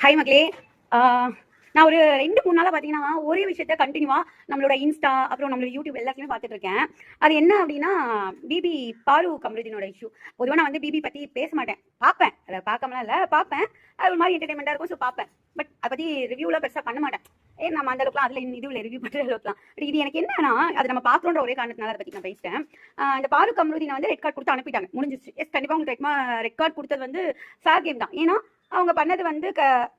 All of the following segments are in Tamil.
ஹாய் மக்களே. நான் ஒரு 2-3 நாளாக பார்த்தீங்கன்னா ஒரே விஷயத்த கண்டினியூவாக நம்மளோட இன்ஸ்டா அப்புறம் நம்மளோட யூடியூப் எல்லாத்தையுமே பார்த்துட்டு இருக்கேன். அது என்ன அப்படின்னா, பிபி பாரு கமருதீனோட இஷ்யூ. பொதுவாக நான் வந்து பிபி பற்றி பேச மாட்டேன், பார்ப்பேன். அதை பார்க்காமலாம் இல்லை, பார்ப்பேன். அது ஒரு மாதிரி என்டர்டைன்மெண்ட்டாக இருக்கும், ஸோ பார்ப்பேன். பட் அதை பற்றி ரிவ்யூலாம் பெருசாக பண்ண மாட்டேன். நம்ம அந்த அளவுக்குலாம் அதில் இதுவில் ரிவ்யூ பண்ணுற அளவுக்குலாம். பட் இது எனக்கு என்னன்னா, அதை நம்ம பார்க்கணுன்ற ஒரே காரணத்தினால அதை பற்றி நான் பேசிட்டேன். இந்த பாரு கமருதீனை வந்து ரெட் கார்டு கொடுத்து அனுப்பிட்டாங்க, முடிஞ்சிச்சு. எஸ், கண்டிப்பாக உங்களுக்கு ரெட் கார்டு கொடுத்தது வந்து ஃபேர் கேம் தான். ஏன்னா அவங்க பண்ணது வந்து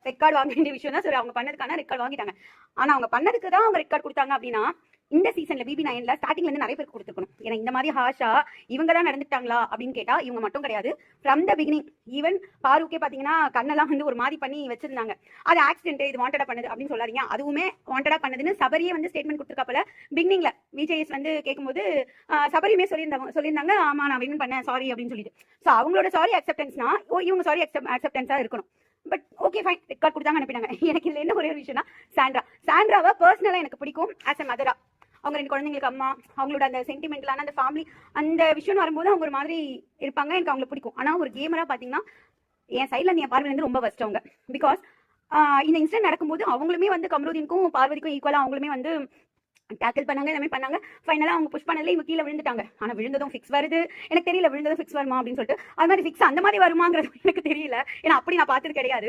ரெட் கார்டு வாங்க வேண்டிய விஷயம் தான். சரி, அவங்க பண்ணதுக்கான ரெட் கார்டு வாங்கிட்டாங்க. ஆனா அவங்க பண்ணதுக்கு தான் அவங்க ரெட் கார்டு கொடுத்தாங்க அப்படின்னா, இந்த சீசன்ல BB9ல ஸ்டார்டிங்ல இருந்து நிறைய பேர் கொடுத்துருக்கணும். ஏன்னா இந்த மாதிரி ஹாஷா இவங்க தான் நடந்துட்டாங்களா அப்படின்னு கேட்டா இவங்க மட்டும் கிடையாது. ஃப்ரம் த பிகினிங் ஈவன் பாருக்கே பாத்தீங்கன்னா கண்ணெல்லாம் வந்து ஒரு மாதிரி பண்ணி வச்சிருந்தாங்க. அது ஆக்சிடென்ட், இது வாண்டடா பண்ணது அப்படின்னு சொல்லாதீங்க. அதுவுமே வாண்டடா பண்ணதுன்னு சபரியே வந்து ஸ்டேட்மெண்ட் கொடுத்துருக்காப்பல. பிகினிங்ல விஜேஎஸ் வந்து கேட்கும்போது சபரியுமே சொல்லியிருந்தாங்க ஆமா நான் வின் பண்ணேன் சாரி அப்படின்னு சொல்லிட்டு. ஸோ அவங்களோட சாரி அக்செப்டன்ஸ்னா இவங்க சாரி அக்செப்டன்ஸா இருக்கணும். But okay fine, red card கொடுத்தாங்க அனுப்பினாங்க. எனக்கு இதுல என்ன ஒரே ஒரு விஷயம்னா, சாண்ட்ராவை பர்சனலா எனக்கு பிடிக்கும் ஆஸ் அ மதரா. அவங்க 2 குழந்தைங்களுக்கு அம்மா, அவங்களோட அந்த சென்டிமெண்டலான அந்த ஃபேமிலி அந்த விஷயம் வரும்போது அவங்க ஒரு மாதிரி இருப்பாங்க, எனக்கு அவங்களை பிடிக்கும். ஆனா ஒரு கேமரா பாத்தீங்கன்னா என் சைட்ல இருந்து என் பார்வையில இருந்து ரொம்ப பெஸ்ட் அவங்க. பிகாஸ் இந்த இன்சிடென்ட் நடக்கும்போது அவங்களுமே வந்து கமருதீனுக்கும் பார்வதிக்கும் ஈக்குவலா அவங்களுமே வந்து டேக்கிள் பண்ணாங்க, எல்லாமே பண்ணாங்க. ஃபைனலாக அவங்க புஷ் பண்ணல, இவங்க கீழே விழுந்துட்டாங்க. ஆனால் விழுந்ததும் ஃபிக்ஸ் வருது. எனக்கு தெரியல விழுந்ததும் ஃபிக்ஸ் வருமா அப்படின்னு சொல்லிட்டு. அது மாதிரி ஃபிக்ஸ் அந்த மாதிரி வருமாங்கிறது எனக்கு தெரியல. ஏன்னா அப்படி நான் பார்த்தது கிடையாது.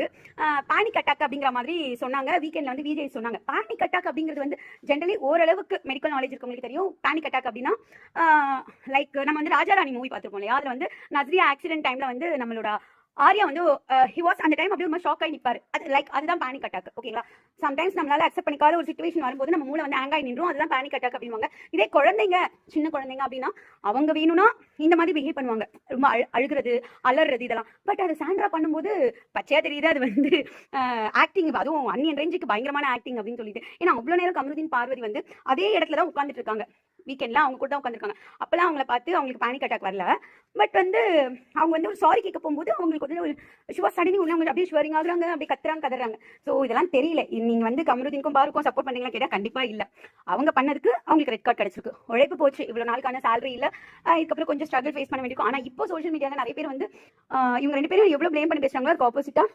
பேனிக் அட்டாக் அப்படிங்கிற மாதிரி சொன்னாங்க. வீக்கெண்டில் வந்து விஜய் சொன்னாங்க. பேனிக் அட்டாக் அப்படிங்கிறது வந்து ஜென்ரலி ஓரளவுக்கு மெடிக்கல் நாலேஜ் இருக்கவங்களுக்கு தெரியும். பேனிக் அட்டாக் அப்படின்னா லைக் நம்ம வந்து ராஜாராணி மூவி பார்த்துருப்போம் இல்லையா, அதில் வந்து நஸ்ரியா ஆக்சிடென்ட் டைமில் வந்து நம்மளோட ஆர்யா வந்து ஹி வாஸ் அந்த டைம் அப்படியே ரொம்ப ஷாக் ஆகி நிற்பாரு. அது லைக் அதுதான் பேனிக் அட்டாக். ஓகேங்களா? சம்டைம்ஸ் நம்மளால அக்செப்ட் பண்ணிக்காத ஒரு சிச்சுவேஷன் வரும்போது நம்ம மூளை வந்து ஆங்காய் நின்றும், அதுதான் பேனிக் அட்டாக் அப்படிவாங்க. இதே குழந்தைங்க, சின்ன குழந்தைங்க அப்படின்னா அவங்க வேணும்னா இந்த மாதிரி பிஹேவ் பண்ணுவாங்க, ரொம்ப அழுகிறது, அலறது இதெல்லாம். பட் அது சாண்ட்ரா பண்ணும்போது பச்சையா தெரியுது அது வந்து ஆக்டிங், அதுவும் அன்னியன் ரேஞ்சுக்கு பயங்கரமான ஆக்டிங் அப்படின்னு சொல்லிட்டு. ஏன்னா அவ்வளோ நேரம் கமருதீன் பார்வதி வந்து அதே இடத்துல தான் உட்காந்துட்டு இருக்காங்க. வீக்கெண்ட்ல அவங்க கூட தான் உட்காந்துருக்காங்க. அப்பெல்லாம் அவங்கள பார்த்து அவங்களுக்கு பேனிக் அட்டாக் வரல. பட் வந்து அவங்க வந்து ஒரு சாரி கேட்க போகும்போது அவங்களுக்கு வந்து ஒரு ஷுவர் சடனி ஒன்று அவங்க அப்படியே ஷுவரிங் ஆகுறாங்க, அப்படியே கத்துறாங்க. ஸோ இதெல்லாம் தெரியல. நீங்க வந்து கமருதீனுக்கும் பாருக்கும் சப்போர்ட் பண்ணீங்களா கேட்டால் கண்டிப்பா இல்லை. அவங்க பண்ணதுக்கு அவங்களுக்கு ரெட் கார்டு கிடைச்சிருக்கு. உழைப்பு போச்சு, இவ்வளவு நாளுக்கான சேலரி இல்லை, இதுக்கப்புறம் கொஞ்சம் ஸ்ட்ரகிள் ஃபேஸ் பண்ண வேண்டியிருக்கும். ஆனால் இப்போ சோஷியல் மீடியாவில் நிறைய பேர் வந்து இவங்க 2 பேரும் எவ்வளவு பிளேம் பண்ணி பேசுறாங்க. அதுக்கு ஆப்போசிட்டா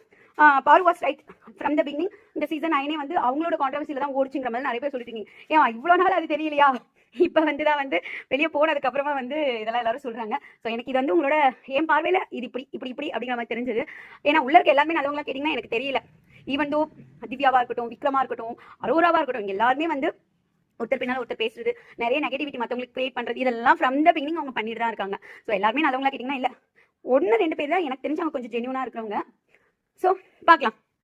பாரு was right from the beginning. இந்த சீசன் 9 வந்து அவங்களோட கான்ட்ரவர்சியில தான் ஓடிச்சுங்கிற மாதிரி நிறைய பேர் சொல்லிட்டு இருக்கீங்க. ஏன் இவ்வளவு நாள் அது தெரியலையா? இப்ப வந்துதான் வந்து வெளியே போனதுக்கு அப்புறமா வந்து இதெல்லாம் எல்லாரும் சொல்றாங்க. ஸோ எனக்கு இது வந்து உங்களோட என் பார்வையில இது இப்படி அப்படிங்கிற மாதிரி தெரிஞ்சது. ஏன்னா உள்ள இருக்க எல்லாருமே நல்லவங்களா கேட்டீங்கன்னா எனக்கு தெரியல. ஈவன் தோ திவ்யாவா இருக்கட்டும், விக்ரமா இருக்கட்டும், அரோராவா இருக்கட்டும், இங்க எல்லாருமே வந்து ஒருத்தர் பின்னால் ஒருத்தர் பேசுறது, நிறைய நெகட்டிவிட்டி மற்றவங்களுக்கு கிரியேட் பண்றது, இதெல்லாம் ஃப்ரம் த பிகினிங் அவங்க பண்ணிட்டு தான் இருக்காங்க. ஸோ எல்லாருமே நல்லவங்களா கேட்டீங்கன்னா இல்ல, 1-2 பேர் தான் எனக்கு தெரிஞ்சு அவங்க கொஞ்சம் ஜென்யூனா இருக்கிறவங்க. ஸோ பார்க்கலாம்.